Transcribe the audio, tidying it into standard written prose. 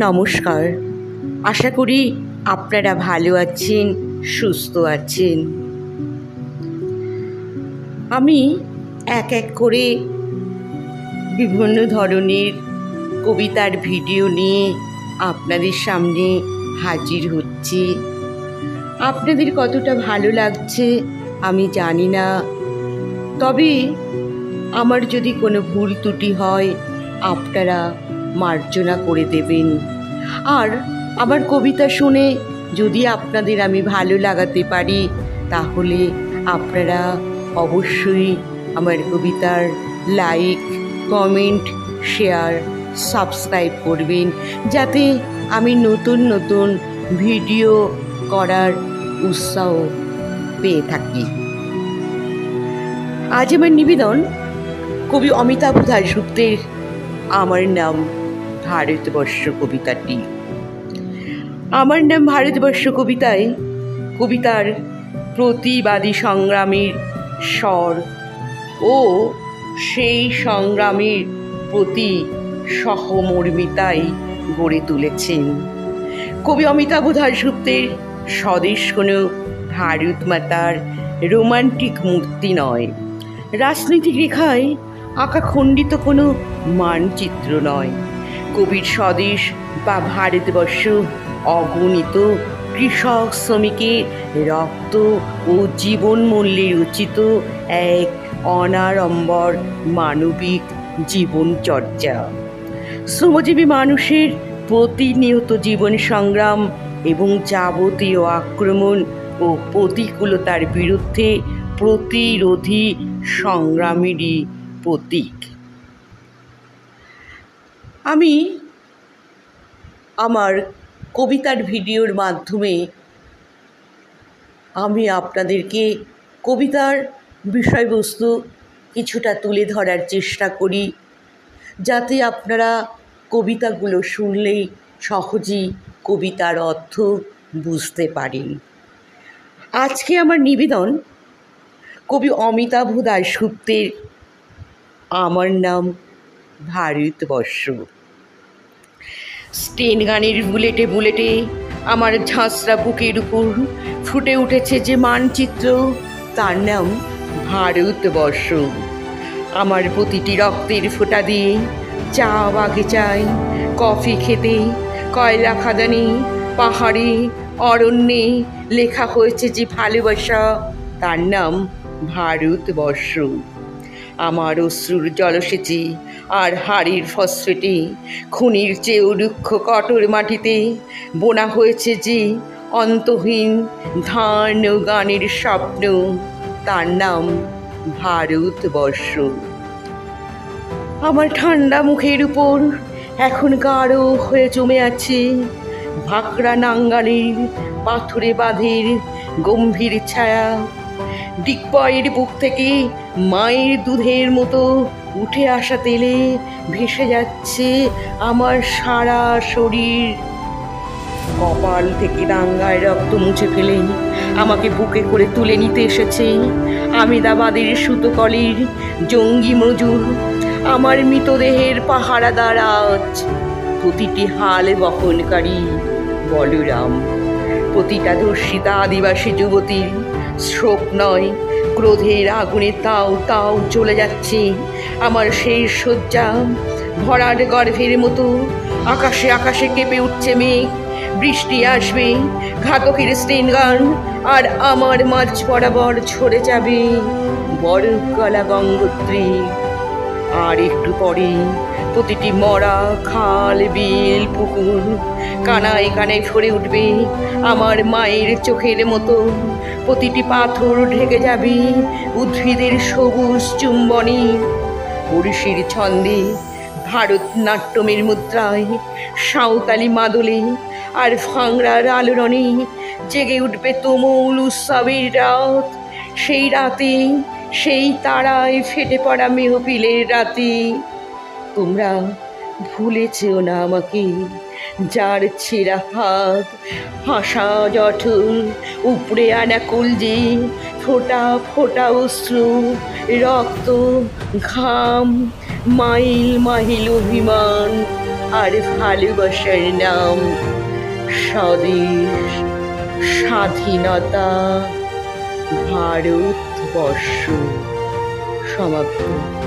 নমস্কার। আশা করি আপনারা ভালো আছেন, সুস্থ আছেন। আমি এক এক করে বিভিন্ন ধরনের কবিতার ভিডিও নিয়ে আপনাদের সামনে হাজির হচ্ছি। আপনাদের কতটা ভালো লাগছে আমি জানি না, তবে আমার যদি কোনো ভুল ত্রুটি হয় আপনারা মার্জনা করে দেবেন। আর আমার কবিতা শুনে যদি আপনাদের আমি ভালো লাগাতে পারি তাহলে আপনারা অবশ্যই আমার কবিতার লাইক, কমেন্ট, শেয়ার, সাবস্ক্রাইব করবেন, যাতে আমি নতুন নতুন ভিডিও করার উৎসাহ পেয়ে থাকি। আজ আমার নিবেদন কবি অমিতাভ দাশগুপ্তের আমার নাম ভারতবর্ষ কবিতাটি। আমার নাম ভারতবর্ষ কবিতার প্রতিবাদী সংগ্রামের স্বর ও সেই সংগ্রামের প্রতি সহমর্মিতাই গড়ে তুলেছেন। কবি অমিতাভ দাশগুপ্তের স্বদেশ কোনো ভারত মাতার রোমান্টিক মূর্তি নয়, রাজনৈতিক রেখায় আঁকা খণ্ডিত কোনো মানচিত্র নয়। কবির স্বদেশ বা ভারতবর্ষ অগণিত কৃষক শ্রমিকের রক্ত ও জীবন মূল্যে রচিত এক অনাড়ম্বর মানবিক জীবনচর্যা। শ্রমজীবী মানুষের প্রতিনিয়ত জীবন সংগ্রাম এবং যাবতীয় আক্রমণ ও প্রতিকূলতার বিরুদ্ধে প্রতিরোধী সংগ্রামেরই প্রতীক। আমি আমার কবিতার ভিডিওর মাধ্যমে আমি আপনাদেরকে কবিতার বিষয়বস্তু কিছুটা তুলে ধরার চেষ্টা করি, যাতে আপনারা কবিতাগুলো শুনলেই সহজেই কবিতার অর্থ বুঝতে পারেন। আজকে আমার নিবেদন কবি অমিতাভ দাশগুপ্তের আমার নাম ভারতবর্ষ। স্টেন গানের বুলেটে বুলেটে আমার ঝাঁসরা বুকের উপর ফুটে উঠেছে যে মানচিত্র, তার নাম ভারতবর্ষ। আমার প্রতিটি রক্তের ফোঁটা দিয়ে চা বাগিচায়, কফি খেতে, কয়লা খাদানে, পাহাড়ে, অরণ্যে লেখা হয়েছে যে ভালোবাসা, তার নাম ভারতবর্ষ। আমার অশ্রুর জলসেচে আর হাড়ির ফসফেটে খুনির চেয়েও রুক্ষ কঠোর মাটিতে বোনা হয়েছে যে অন্তহীন ধান ও গানের স্বপ্ন, তার নাম ভারতবর্ষ। আমার ঠান্ডা মুখের উপর এখন গাঢ় হয়ে জমে আছে ভাকরা নাঙ্গালের পাথুরে বাঁধের গম্ভীর ছায়া। ডিগবয়ের বুক থেকে মায়ের দুধের মতো উঠে আসা তেলে ভেসে যাচ্ছে আমার সারা শরীর। কপাল থেকে দাঙ্গায় রক্ত মুছে ফেলে আমাকে বুকে করে তুলে নিতে এসেছে আমেদাবাদের সুতোকলের জঙ্গি মজুর। আমার মৃতদেহের পাহারাদার আজ প্রতিটি হাল বহনকারী বলরাম। প্রতিটা ধর্ষিতা আদিবাসী যুবতীর শোক নয়, ক্রোধের আগুনে তাও তাও চলে যাচ্ছে আমার সেই শয্যা। ভরাট গর্ভের মতো আকাশে আকাশে কেঁপে উঠছে মেঘ। বৃষ্টি আসবে, ঘাতকের স্টেন গান আর আমার মাঝ বরাবর ঝরে যাবে বরফ গলা গঙ্গোত্রী। আর একটু পরে প্রতিটি মরা খাল, বিল, পুকুর কানায় কানায় ভরে উঠবে আমার মায়ের চোখের মতো। প্রতিটি পাথর ঢেকে যাবে উদ্ভিদের সবুজ চুম্বনে। ওড়িশির ছন্দে, ভারতনাট্যমের মুদ্রায়, সাঁওতালি মাদলে আর ভাংড়ার আলোড়নে জেগে উঠবে তুমুল উৎসবের রাত। সেই রাতে, সেই তারায় ফেটে পড়া মেহফিলের রাতে তোমরা ভুলে যেও না আমাকে, যার ছেঁড়া হাত, হাসা জঠর, উপড়ে আনা কলজে, ফোঁটা ফোঁটা অশ্রু, রক্ত, ঘাম, মাইল মাইল অভিমান আর ভালোবাসার নাম স্বদেশ, স্বাধীনতা, ভারতবর্ষ। সমাপ্ত।